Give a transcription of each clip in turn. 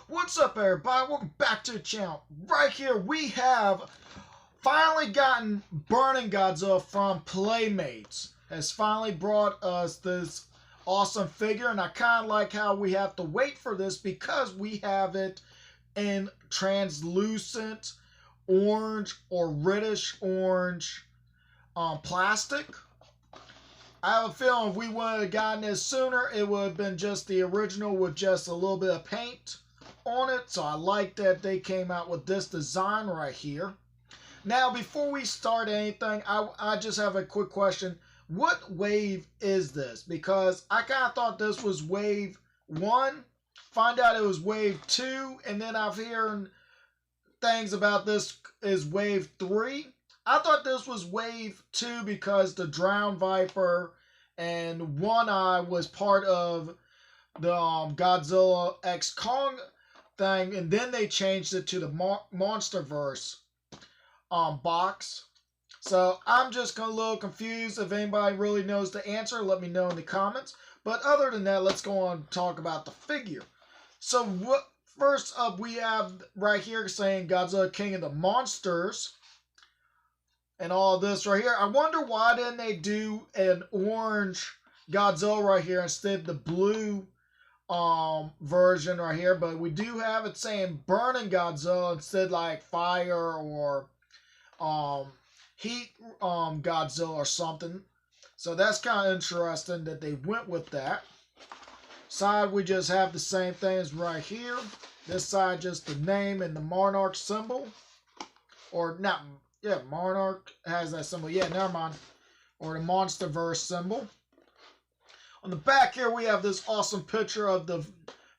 What's up, everybody? Welcome back to the channel. Right here we have finally gotten Burning Godzilla from Playmates. Has finally brought us this awesome figure, and I kind of like how we have to wait for this because we have it in translucent orange or reddish orange plastic. I have a feeling if we would have gotten this sooner, it would have been just the original with just a little bit of paint on it. So I like that they came out with this design right here. Now, before we start anything, I just have a quick question. What wave is this? Because I kind of thought this was wave 1. Find out it was wave 2. And then I've heard things about this is wave 3. I thought this was wave 2 because the Drowned Viper and One Eye was part of the Godzilla X Kong thing, and then they changed it to the Monsterverse box. So I'm just a little confused. If anybody really knows the answer, let me know in the comments. But other than that, let's go on and talk about the figure. So first up, we have right here saying Godzilla King of the Monsters. And all this right here. I wonder why didn't they do an orange Godzilla right here instead of the blue version right here. But we do have it saying Burning Godzilla instead like Fire or Heat Godzilla or something. So that's kind of interesting that they went with that. Side we just have the same thing as right here. This side just the name and the monarch symbol. Or not. Yeah, Monarch has that symbol. Yeah, never mind. Or the Monsterverse symbol. On the back here, we have this awesome picture of the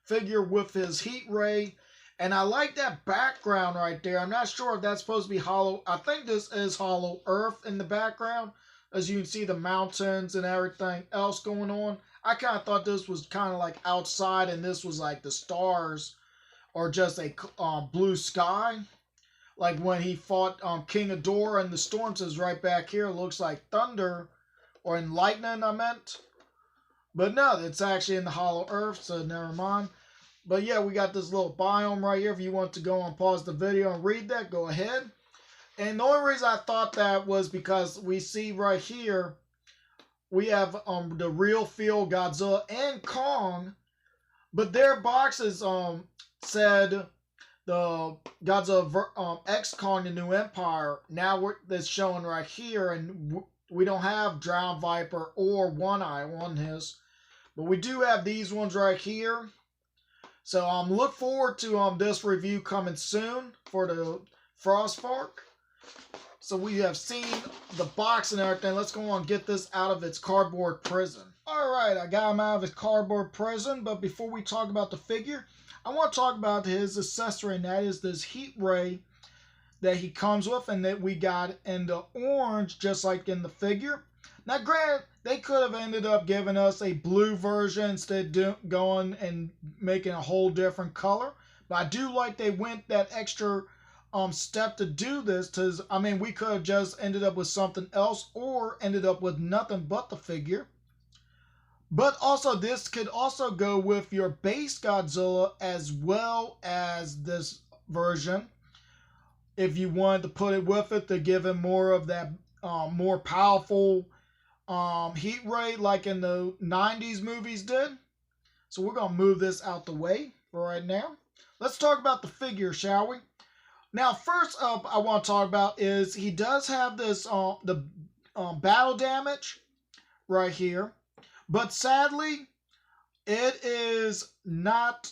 figure with his heat ray. And I like that background right there. I'm not sure if that's supposed to be hollow. I think this is hollow earth in the background. As you can see, the mountains and everything else going on. I kind of thought this was kind of like outside and this was like the stars or just a blue sky. Like when he fought King Adora and the storms is right back here. It looks like thunder or in lightning, I meant. But no, it's actually in the hollow earth, so never mind. But yeah, we got this little biome right here. If you want to go and pause the video and read that, go ahead. And the only reason I thought that was because we see right here, we have the real feel Godzilla and Kong. But their boxes said the Godzilla X Kong, the New Empire. Now that's showing right here, and we don't have Drowned Viper or One Eye on his, but we do have these ones right here. So look forward to this review coming soon for the Frostfork. So we have seen the box and everything. Let's go on and get this out of its cardboard prison. All right, I got him out of his cardboard prison, but before we talk about the figure, I want to talk about his accessory, and that is this heat ray that he comes with and that we got in the orange, just like in the figure. Now, granted, they could have ended up giving us a blue version instead of going and making a whole different color. But I do like they went that extra step to do this. Because, I mean, we could have just ended up with something else or ended up with nothing but the figure. But also, this could also go with your base Godzilla as well as this version. If you wanted to put it with it to give him more of that more powerful heat ray like in the 90s movies did. So we're going to move this out the way for right now. Let's talk about the figure, shall we? Now, first up I want to talk about is he does have this the battle damage right here. But sadly, it is not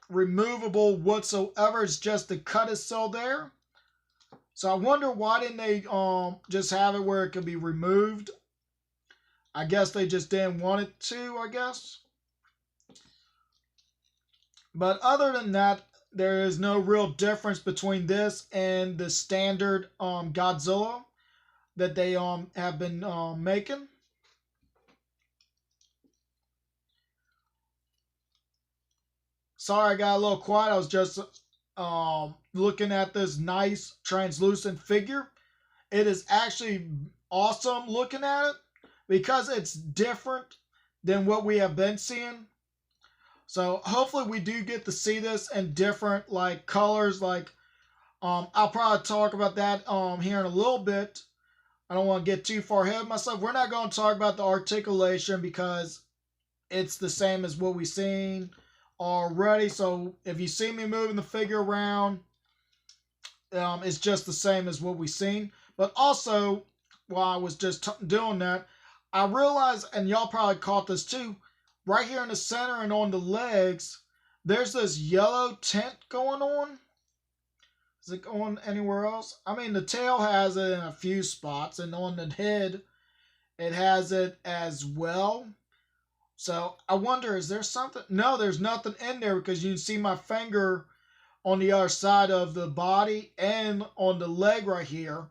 removable whatsoever. It's just the cut is still there. So I wonder why didn't they just have it where it could be removed. I guess they just didn't want it to, I guess. But other than that, there is no real difference between this and the standard Godzilla that they have been making. Sorry, I got a little quiet. I was just looking at this nice translucent figure. It is actually awesome looking at it because it's different than what we have been seeing. So hopefully we do get to see this in different like colors. Like I'll probably talk about that here in a little bit. I don't want to get too far ahead of myself. We're not going to talk about the articulation because it's the same as what we've seen already. So if you see me moving the figure around, it's just the same as what we've seen. But also, while I was just doing that, I realized, and y'all probably caught this too, right here in the center and on the legs, there's this yellow tint going on. Is it going anywhere else? I mean, the tail has it in a few spots, and on the head, it has it as well. So I wonder, is there something? No, there's nothing in there because you can see my finger on the other side of the body and on the leg right here.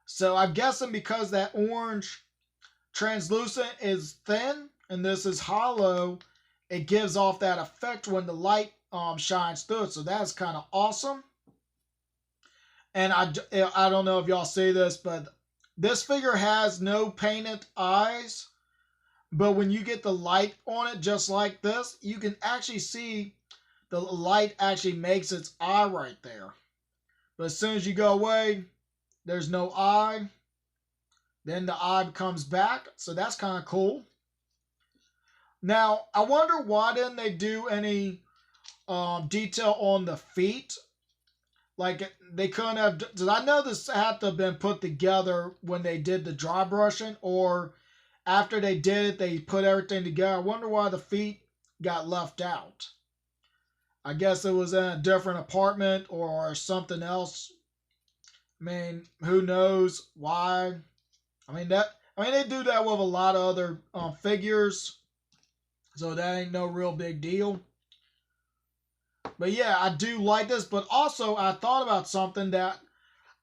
So I'm guessing because that orange translucent is thin and this is hollow, it gives off that effect when the light shines through it. So that's kind of awesome. And I don't know if y'all see this, but this figure has no painted eyes. But when you get the light on it, just like this, you can actually see the light actually makes its eye right there. But as soon as you go away, there's no eye. Then the eye comes back. So that's kind of cool. Now, I wonder why didn't they do any detail on the feet? Like, they couldn't have... Because I know this had to have been put together when they did the dry brushing, or after they did it, they put everything together. I wonder why the feet got left out. I guess it was in a different apartment or something else. I mean, who knows why? I mean, they do that with a lot of other figures, so that ain't no real big deal. But yeah, I do like this. But also, I thought about something that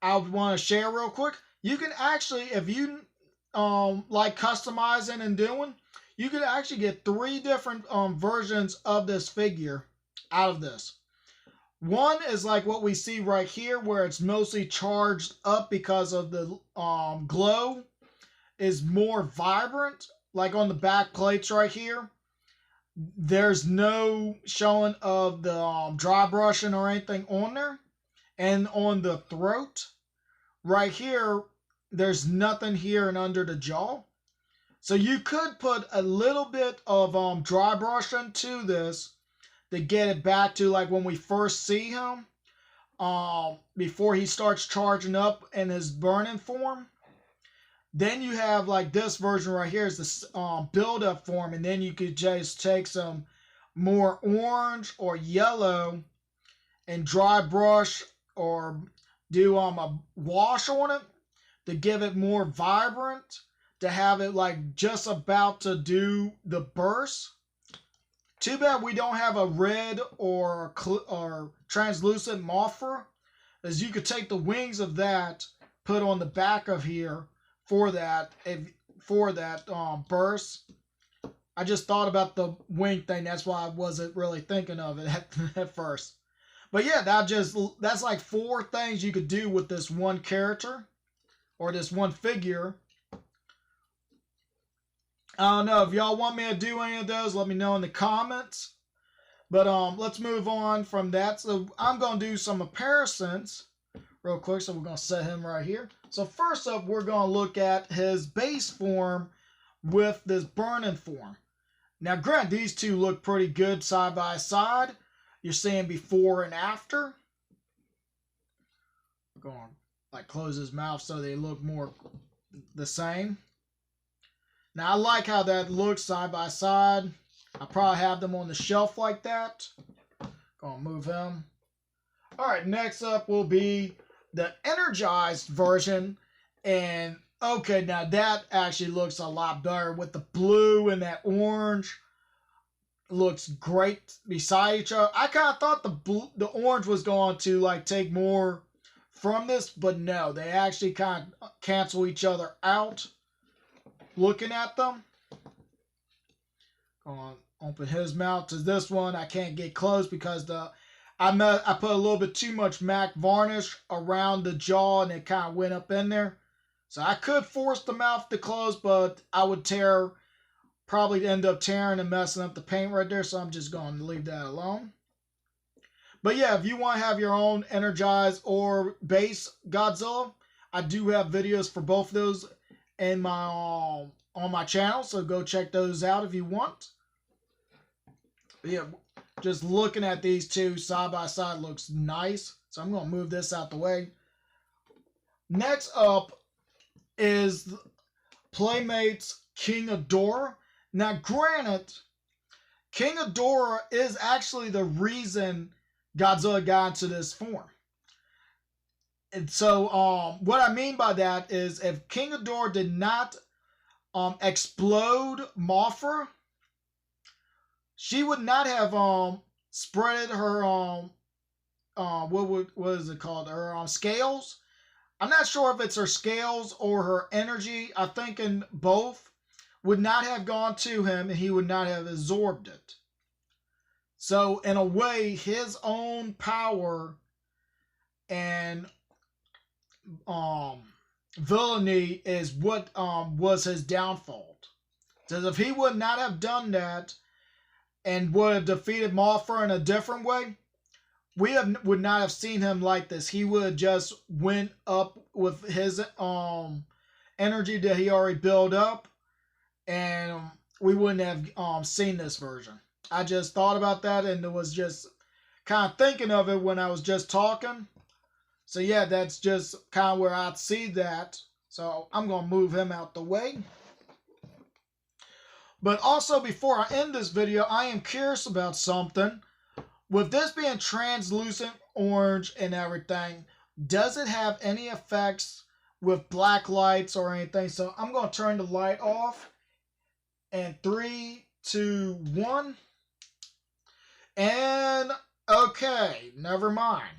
I would want to share real quick. You can actually, if you like customizing and doing, you can actually get 3 different versions of this figure out of this. One is like what we see right here, where it's mostly charged up because of the glow is more vibrant. Like on the back plates right here, there's no showing of the dry brushing or anything on there. And on the throat, right here, there's nothing here and under the jaw. So you could put a little bit of dry brushing to this to get it back to like when we first see him, before he starts charging up in his burning form. Then you have like this version right here is the build-up form, and then you could just take some more orange or yellow and dry brush or do a wash on it to give it more vibrant, to have it like just about to do the burst. Too bad we don't have a red or translucent morpher, as you could take the wings of that, put on the back of here for that burst. I just thought about the wing thing. That's why I wasn't really thinking of it at first. But yeah, that's like 4 things you could do with this one character or this one figure. I don't know if y'all want me to do any of those. Let me know in the comments. But let's move on from that. So I'm gonna do some comparisons real quick. So we're gonna set him right here. So first up, we're gonna look at his base form with this burning form. Now, granted, these two look pretty good side by side. You're seeing before and after. We're gonna like close his mouth so they look more the same. Now, I like how that looks side by side. I'll probably have them on the shelf like that. Gonna move him. Alright, next up will be the energized version. And, okay, now that actually looks a lot better with the blue and that orange. Looks great beside each other. I kind of thought the orange was going to, like, take more from this. But no, they actually kind of cancel each other out. Looking at them. Go on, open his mouth. To this one, I can't get close because I put a little bit too much MAC varnish around the jaw and it kind of went up in there. So I could force the mouth to close, but I would tear probably end up tearing and messing up the paint right there, so I'm just going to leave that alone. But yeah, if you want to have your own energized or base Godzilla, I do have videos for both of those in my on my channel, so go check those out if you want. But yeah, just looking at these two side by side looks nice, so I'm going to move this out the way. Next up is Playmates King Adora. Now, granted, King Adora is actually the reason Godzilla got into this form. And so, what I mean by that is, if King Adora did not explode Mothra, she would not have spreaded her what is it called? Her scales. I'm not sure if it's her scales or her energy. I'm thinking both would not have gone to him, and he would not have absorbed it. So, in a way, his own power and villainy is what was his downfall. Because if he would not have done that and would have defeated Mothra in a different way, we would not have seen him like this. He would have just went up with his energy that he already built up, and we wouldn't have seen this version. I just thought about that, and it was just kind of thinking of it when I was just talking. So yeah, that's just kind of where I'd see that. So I'm going to move him out the way. But also, before I end this video, I am curious about something. With this being translucent orange and everything, does it have any effects with black lights or anything? So I'm going to turn the light off. And 3, 2, 1. And okay, never mind.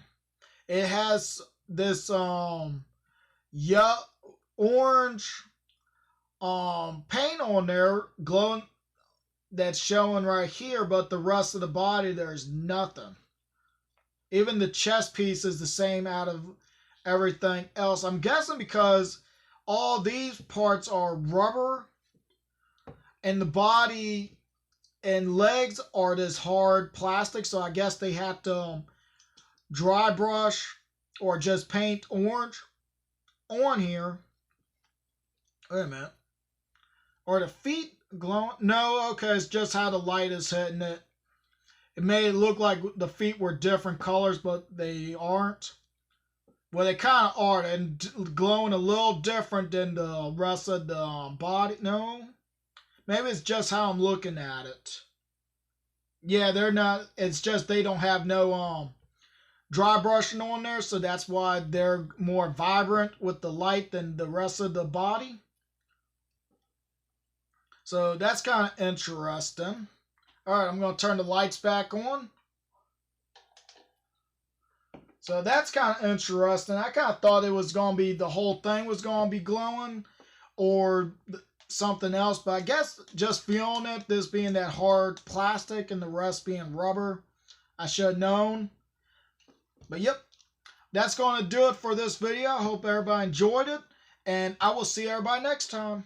It has this orange paint on there glowing that's showing right here, but the rest of the body there's nothing. Even the chest piece is the same out of everything else. I'm guessing because all these parts are rubber and the body and legs are this hard plastic, so I guess they have to dry brush or just paint orange on here. Wait a minute. Are the feet glowing? No, okay, it's just how the light is hitting it. It made it look like the feet were different colors, but they aren't. Well, they kind of are, and glowing a little different than the rest of the body. No. Maybe it's just how I'm looking at it. Yeah, they're not. It's just they don't have no dry brushing on there, so that's why they're more vibrant with the light than the rest of the body. So that's kind of interesting. Alright, I'm going to turn the lights back on. So that's kind of interesting. I kind of thought it was going to be the whole thing was going to be glowing or something else, but I guess just feeling it, this being that hard plastic and the rest being rubber, I should have known. But yep, that's going to do it for this video. I hope everybody enjoyed it, and I will see everybody next time.